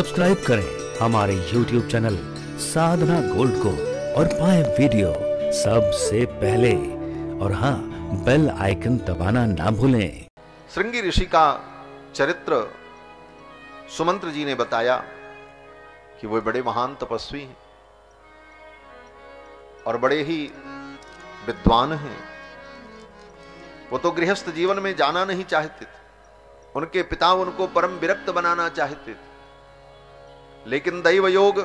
Subscribe करें हमारे YouTube channel साधना gold को और पाएं वीडियो सबसे पहले। और हाँ, बेल आइकन दबाना ना भूलें। श्रृंगी ऋषि का चरित्र सुमंत्र जी ने बताया कि वो बड़े महान तपस्वी हैं और बड़े ही विद्वान हैं। वो तो गृहस्थ जीवन में जाना नहीं चाहते थे, उनके पिता उनको परम विरक्त बनाना चाहते थे, लेकिन दैव योग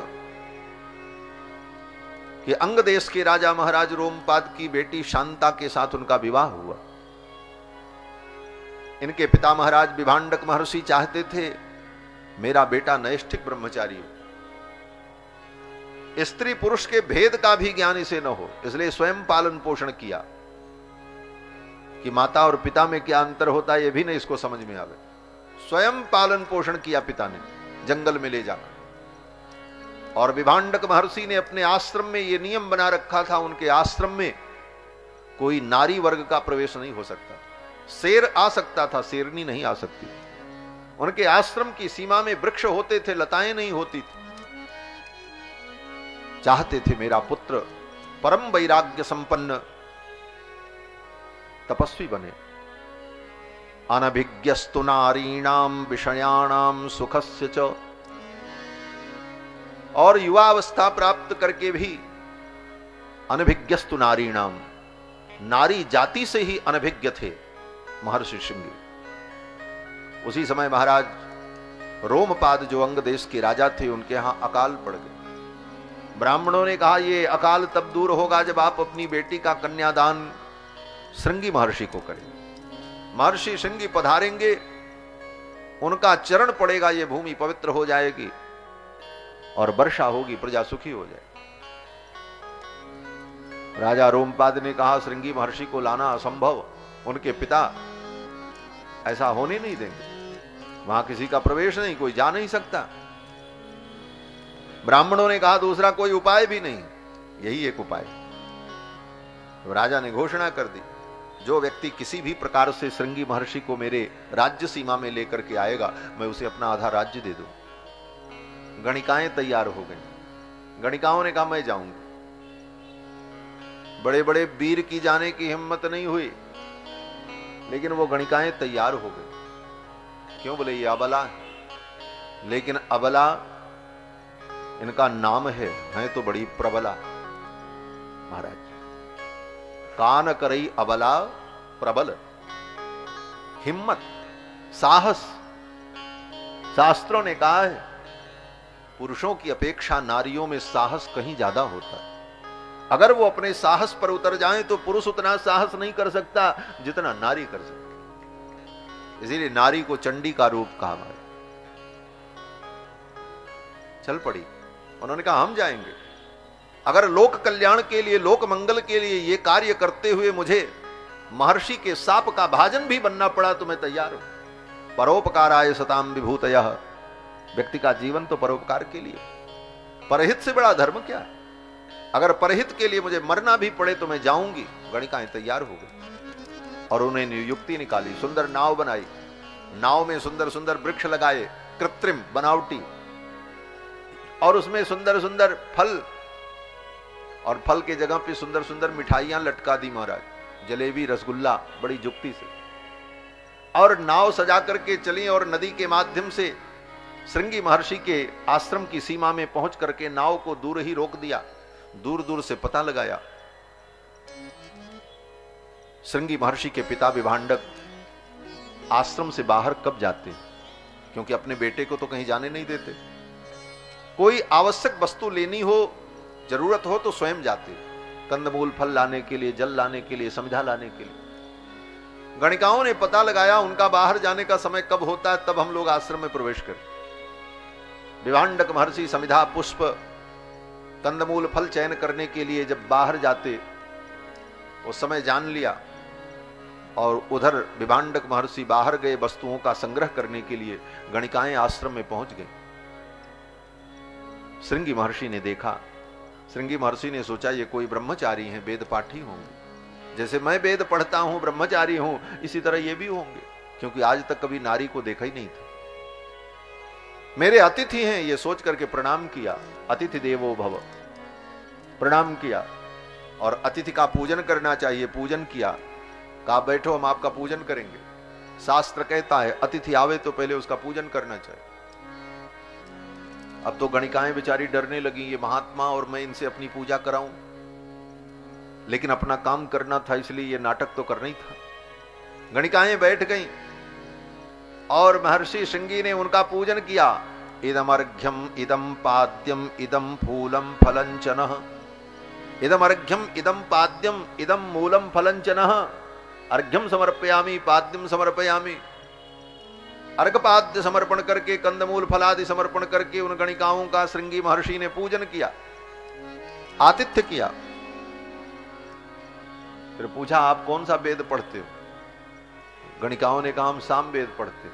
कि अंग देश के राजा महाराज रोमपाद की बेटी शांता के साथ उनका विवाह हुआ। इनके पिता महाराज विभांडक महर्षि चाहते थे मेरा बेटा नैष्ठिक ब्रह्मचारी हो, स्त्री पुरुष के भेद का भी ज्ञान इसे न हो, इसलिए स्वयं पालन पोषण किया कि माता और पिता में क्या अंतर होता है, यह भी नहीं इसको समझ में आवे। स्वयं पालन पोषण किया पिता ने जंगल में ले जाकर। और विभांडक महर्षि ने अपने आश्रम में यह नियम बना रखा था, उनके आश्रम में कोई नारी वर्ग का प्रवेश नहीं हो सकता। शेर आ सकता था, शेरनी नहीं आ सकती। उनके आश्रम की सीमा में वृक्ष होते थे, लताएं नहीं होती थी। चाहते थे मेरा पुत्र परम वैराग्य संपन्न तपस्वी बने। अनभिज्ञस्तु नारीणाम विषयाणाम सुखस्य च। और युवावस्था प्राप्त करके भी अनभिज्ञस्तु नारीणाम, नारी जाति से ही अनभिज्ञ थे महर्षि श्रृंगी। उसी समय महाराज रोमपाद जो अंग देश के राजा थे, उनके यहां अकाल पड़ गए। ब्राह्मणों ने कहा ये अकाल तब दूर होगा जब आप अपनी बेटी का कन्यादान श्रृंगी महर्षि को करें। महर्षि श्रृंगी पधारेंगे, उनका चरण पड़ेगा, ये भूमि पवित्र हो जाएगी और वर्षा होगी, प्रजा सुखी हो जाएगी। राजा रोमपाद ने कहा श्रृंगी महर्षि को लाना असंभव, उनके पिता ऐसा होने नहीं देंगे, वहां किसी का प्रवेश नहीं, कोई जा नहीं सकता। ब्राह्मणों ने कहा दूसरा कोई उपाय भी नहीं, यही एक उपाय। तो राजा ने घोषणा कर दी, जो व्यक्ति किसी भी प्रकार से श्रृंगी महर्षि को मेरे राज्य सीमा में लेकर के आएगा, मैं उसे अपना आधा राज्य दे दूं। गणिकाएं तैयार हो गई। गणिकाओं ने कहा मैं जाऊंगी। बड़े बड़े वीर की जाने की हिम्मत नहीं हुई, लेकिन वो गणिकाएं तैयार हो गई। क्यों? बोले ये अबला है, लेकिन अबला इनका नाम है तो बड़ी प्रबला। महाराज कान करई अबला प्रबल, हिम्मत, साहस। शास्त्रों ने कहा है पुरुषों की अपेक्षा नारियों में साहस कहीं ज्यादा होता है। अगर वो अपने साहस पर उतर जाएं तो पुरुष उतना साहस नहीं कर सकता जितना नारी कर सकती। इसीलिए नारी को चंडी का रूप कहा। हमारे चल पड़ी, उन्होंने कहा हम जाएंगे। अगर लोक कल्याण के लिए, लोक मंगल के लिए ये कार्य करते हुए मुझे महर्षि के शाप का भाजन भी बनना पड़ा तो मैं तैयार हूं। परोपकाराय सताम विभूतयः, व्यक्ति का जीवन तो परोपकार के लिए। परहित से बड़ा धर्म क्या है? अगर परहित के लिए मुझे मरना भी पड़े तो मैं जाऊंगी। गणिकाएं तैयार हो गई और उन्हें युक्ति निकाली, सुंदर नाव बनाई। नाव में सुंदर सुंदर वृक्ष लगाए, कृत्रिम बनावटी, और उसमें सुंदर सुंदर फल, और फल के जगह पे सुंदर सुंदर मिठाइयां लटका दी महाराज, जलेबी, रसगुल्ला, बड़ी जुक्ति से। और नाव सजा करके चली और नदी के माध्यम से श्रृंगी महर्षि के आश्रम की सीमा में पहुंच करके नाव को दूर ही रोक दिया। दूर दूर से पता लगाया श्रृंगी महर्षि के पिता विभांडक आश्रम से बाहर कब जाते, क्योंकि अपने बेटे को तो कहीं जाने नहीं देते। कोई आवश्यक वस्तु लेनी हो, जरूरत हो तो स्वयं जाते, कंदमूल फल लाने के लिए, जल लाने के लिए, समझा लाने के लिए। गणिकाओं ने पता लगाया उनका बाहर जाने का समय कब होता है, तब हम लोग आश्रम में प्रवेश करें। विभांडक महर्षि समिधा, पुष्प, कंदमूल फल चयन करने के लिए जब बाहर जाते, उस समय जान लिया। और उधर विभांडक महर्षि बाहर गए वस्तुओं का संग्रह करने के लिए, गणिकाएं आश्रम में पहुंच गए। श्रृंगी महर्षि ने देखा, श्रृंगी महर्षि ने सोचा ये कोई ब्रह्मचारी हैं, वेद पाठी होंगे। जैसे मैं वेद पढ़ता हूं, ब्रह्मचारी हूं, इसी तरह ये भी होंगे, क्योंकि आज तक कभी नारी को देखा ही नहीं था। मेरे अतिथि हैं, ये सोच करके प्रणाम किया। अतिथि देवो भव, प्रणाम किया। और अतिथि का पूजन करना चाहिए, पूजन किया। कहा बैठो, हम आपका पूजन करेंगे। शास्त्र कहता है अतिथि आवे तो पहले उसका पूजन करना चाहिए। अब तो गणिकाएं बेचारी डरने लगी, ये महात्मा और मैं इनसे अपनी पूजा कराऊं। लेकिन अपना काम करना था, इसलिए ये नाटक तो करना ही था। गणिकाएं बैठ गईं और महर्षि श्रृंगी ने उनका पूजन किया। इदम अर्घ्यम इदम पाद्यम इदम फूलम फलंचनः, इदम अर्घ्यम इदम पाद्यम इदम मूलम फलंचनः। अर्घ्यम समर्पयामि पाद्यम समर्पयामि। अर्घपाद्य समर्पण करके, कंदमूल फलादि समर्पण करके उन गणिकाओं का श्रृंगी महर्षि ने पूजन किया, आतिथ्य किया। फिर पूछा आप कौन सा वेद पढ़ते हो? गणिकाओं ने कहा हम साम वेद पढ़ते।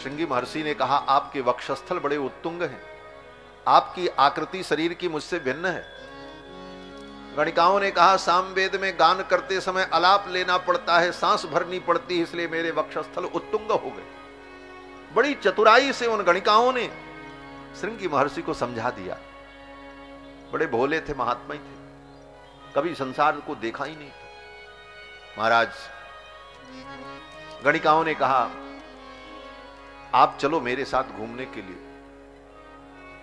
श्रृंगी महर्षि ने कहा आपके वक्षस्थल बड़े उत्तुंग हैं, आपकी आकृति शरीर की मुझसे भिन्न है। गणिकाओं ने कहा सामवेद में गान करते समय अलाप लेना पड़ता है, सांस भरनी पड़ती है, इसलिए मेरे वक्षस्थल उत्तुंग हो गए। बड़ी चतुराई से उन गणिकाओं ने श्रृंगी महर्षि को समझा दिया। बड़े भोले थे, महात्मा ही थे, कभी संसार को देखा ही नहीं था। महाराज गणिकाओं ने कहा आप चलो मेरे साथ घूमने के लिए।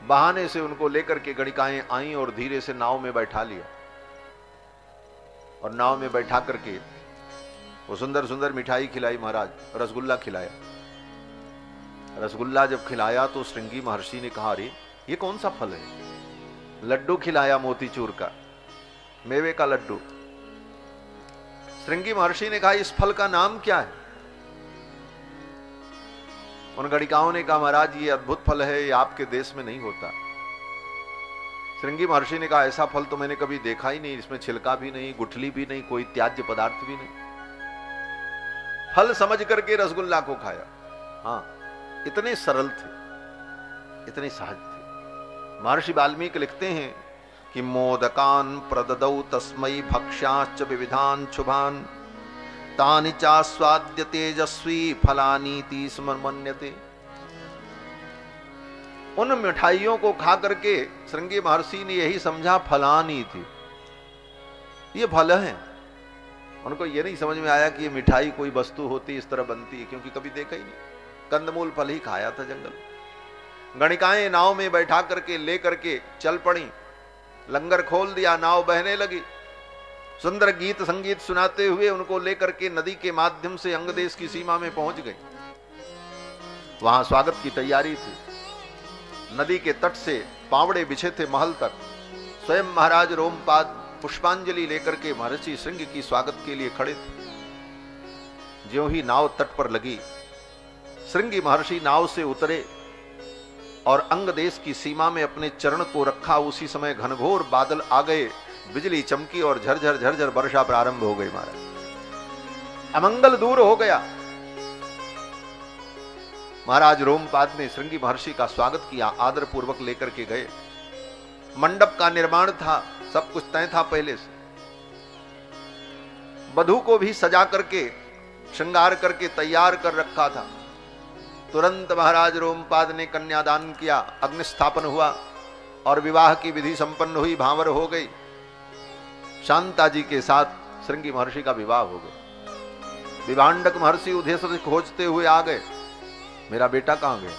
बहाने से उनको लेकर के गणिकाएं आईं और धीरे से नाव में बैठा लिया। और नाव में बैठा करके वो सुंदर सुंदर मिठाई खिलाई महाराज, रसगुल्ला खिलाया। रसगुल्ला जब खिलाया तो श्रृंगी महर्षि ने कहा अरे ये कौन सा फल है? लड्डू खिलाया मोतीचूर का, मेवे का लड्डू। श्रृंगी महर्षि ने कहा इस फल का नाम क्या है? उन गणिकाओं ने कहा महाराज ये अद्भुत फल है, ये आपके देश में नहीं होता। श्रृंगी महर्षि ने कहा ऐसा फल तो मैंने कभी देखा ही नहीं, इसमें छिलका भी नहीं, गुठली भी नहीं, कोई त्याज्य पदार्थ भी नहीं। फल समझ करके रसगुल्ला को खाया। हाँ, इतने सरल थे, इतने सहज थे। महर्षि वाल्मीकि लिखते हैं कि मोदकान प्रददौ तस्मै भक्ष्याश्च विविधान शुभान तानि चास्वाद्य तेजस्वी फलानीति स्मर्मन्यते। उन मिठाइयों को खा करके श्रृंगी महर्षि ने यही समझा फलानी थी, ये फल है। उनको ये नहीं समझ में आया कि ये मिठाई कोई वस्तु होती इस तरह बनती है, क्योंकि कभी देखा ही नहीं, कंदमूल फल ही खाया था जंगल। गणिकाएं नाव में बैठा करके ले करके चल पड़ी, लंगर खोल दिया, नाव बहने लगी। सुंदर गीत संगीत सुनाते हुए उनको लेकर के नदी के माध्यम से अंगदेश की सीमा में पहुंच गए। वहां स्वागत की तैयारी थी। नदी के तट से पावड़े बिछे थे महल तक। स्वयं महाराज रोमपाद पुष्पांजलि लेकर के महर्षि श्रृंगी की स्वागत के लिए खड़े थे। ज्यों ही नाव तट पर लगी, श्रृंगी महर्षि नाव से उतरे और अंगदेश की सीमा में अपने चरण को रखा। उसी समय घनघोर बादल आ गए, बिजली चमकी और झरझर झरझर वर्षा प्रारंभ हो गई। महाराज अमंगल दूर हो गया। महाराज रोमपाद ने श्रृंगी महर्षि का स्वागत किया, आदर पूर्वक लेकर के गए। मंडप का निर्माण था, सब कुछ तय था पहले से। वधू को भी सजा करके श्रृंगार करके तैयार कर रखा था। तुरंत महाराज रोमपाद ने कन्यादान किया, अग्निस्थापन हुआ और विवाह की विधि संपन्न हुई, भांवर हो गई। शांता जी के साथ श्रृंगी महर्षि का विवाह हो गया। विभांडक महर्षि उधर से खोजते हुए आ गए, मेरा बेटा कहां गया?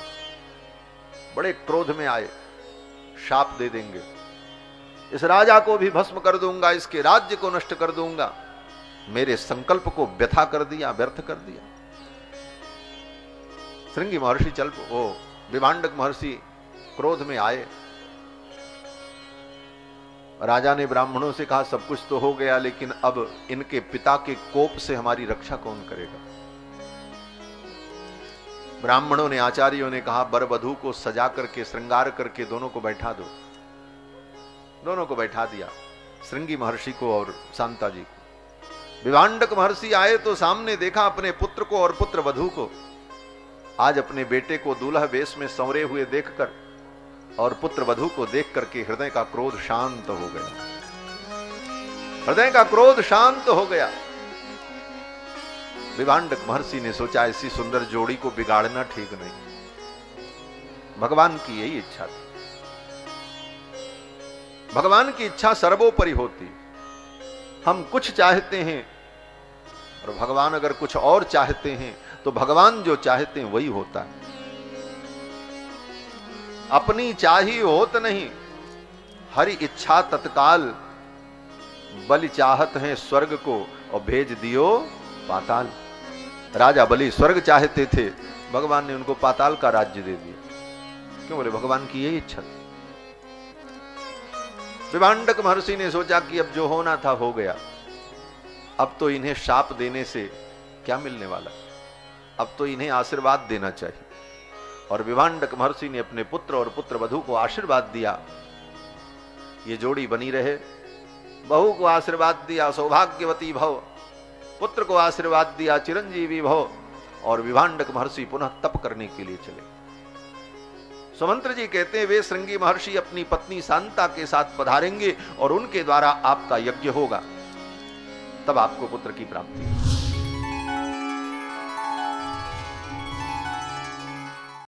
बड़े क्रोध में आए, शाप दे देंगे, इस राजा को भी भस्म कर दूंगा, इसके राज्य को नष्ट कर दूंगा। मेरे संकल्प को व्यथा कर दिया, व्यर्थ कर दिया। श्रृंगी महर्षि विभांडक महर्षि क्रोध में आए। राजा ने ब्राह्मणों से कहा सब कुछ तो हो गया, लेकिन अब इनके पिता के कोप से हमारी रक्षा कौन करेगा? ब्राह्मणों ने, आचार्यों ने कहा वर वधू को सजा करके श्रृंगार करके दोनों को बैठा दो। दोनों को बैठा दिया, श्रृंगी महर्षि को और शांता जी को। विभांडक महर्षि आए तो सामने देखा अपने पुत्र को और पुत्र वधू को। आज अपने बेटे को दूल्हा वेश में संवरे हुए देखकर और पुत्र वधू को देख करके हृदय का क्रोध शांत हो गया। हृदय का क्रोध शांत हो गया। विभांडक महर्षि ने सोचा ऐसी सुंदर जोड़ी को बिगाड़ना ठीक नहीं। भगवान की यही इच्छा थी। भगवान की इच्छा सर्वोपरि होती। हम कुछ चाहते हैं और भगवान अगर कुछ और चाहते हैं तो भगवान जो चाहते हैं वही होता है। अपनी चाही होत नहीं, हरि इच्छा तत्काल, बलि चाहत हैं स्वर्ग को और भेज दियो पाताल। राजा बलि स्वर्ग चाहते थे, भगवान ने उनको पाताल का राज्य दे दिया। क्यों? बोले भगवान की यही इच्छा थी। विभांडक महर्षि ने सोचा कि अब जो होना था हो गया, अब तो इन्हें शाप देने से क्या मिलने वाला, अब तो इन्हें आशीर्वाद देना चाहिए। और विभांडक महर्षि ने अपने पुत्र और पुत्र वधू को आशीर्वाद दिया, ये जोड़ी बनी रहे। बहू को आशीर्वाद दिया सौभाग्यवती भव, पुत्र को आशीर्वाद दिया चिरंजीवी भव। और विभांडक महर्षि पुनः तप करने के लिए चले। सुमंत्र जी कहते हैं वे श्रृंगी महर्षि अपनी पत्नी शांता के साथ पधारेंगे और उनके द्वारा आपका यज्ञ होगा, तब आपको पुत्र की प्राप्ति होगी।